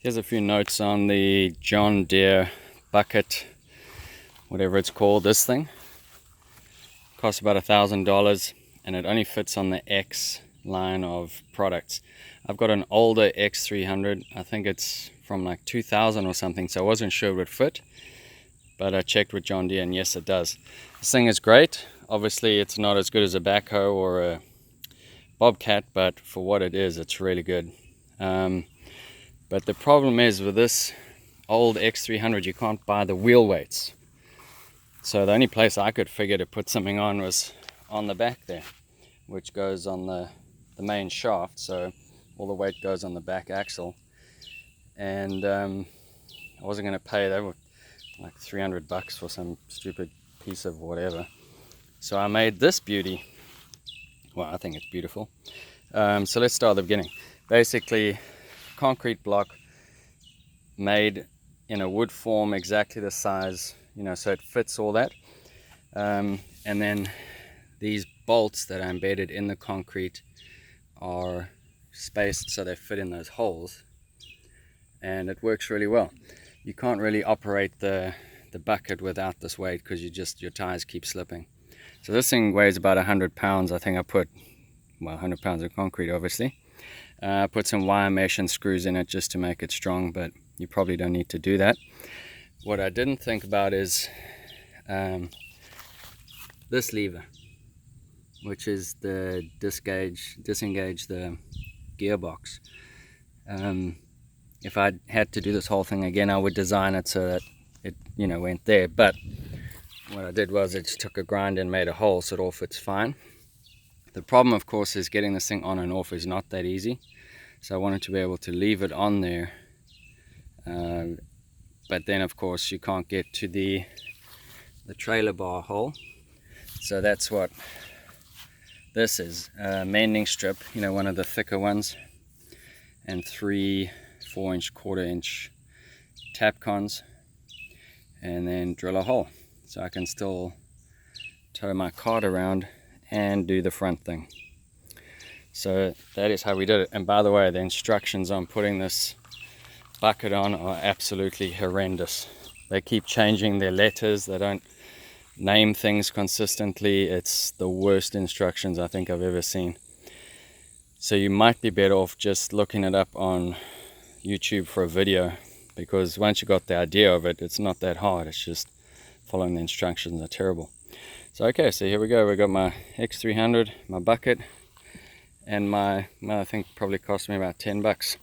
Here's a few notes on the John Deere bucket, whatever it's called. This thing costs about $1,000 and it only fits on the X line of products. I've got an older X300. I think it's from like 2000 or something, so I wasn't sure it would fit, but I checked with John Deere and yes, it does. This thing is great. Obviously it's not as good as a backhoe or a bobcat, but for what it is, it's really good. But the problem is with this old X300, you can't buy the wheel weights. So the only place I could figure to put something on was on the back there, which goes on the main shaft. So all the weight goes on the back axle. And I wasn't going to pay, they were like $300 for some stupid piece of whatever. So I made this beauty. Well, I think it's beautiful. So let's start at the beginning. Basically, concrete block made in a wood form, exactly the size, so it fits all that. And then these bolts that are embedded in the concrete are spaced so they fit in those holes, and it works really well. You can't really operate the bucket without this weight because your tires keep slipping. So this thing weighs about 100 pounds. I think I put 100 pounds of concrete, obviously. Put some wire mesh and screws in it just to make it strong, but you probably don't need to do that. What I didn't think about is this lever, which is the disengage the gearbox. If I had to do this whole thing again, I would design it so that it went there, but what I did was I just took a grind and made a hole so it all fits fine. The problem, of course, is getting this thing on and off is not that easy. So I wanted to be able to leave it on there. But then, of course, you can't get to the trailer bar hole. So that's what this is. Mending strip, one of the thicker ones. And 3 4-inch, 1/4-inch tap cons. And then drill a hole. So I can still tow my cart around and do the front thing. So that is how we did it. And by the way, the instructions on putting this bucket on are absolutely horrendous. They keep changing their letters. They don't name things consistently. It's the worst instructions I think I've ever seen. So you might be better off just looking it up on YouTube for a video, because once you got the idea of it, it's not that hard. It's just following the instructions are terrible. So okay, so here we go. We got my X300, my bucket, and my I think probably cost me about $10.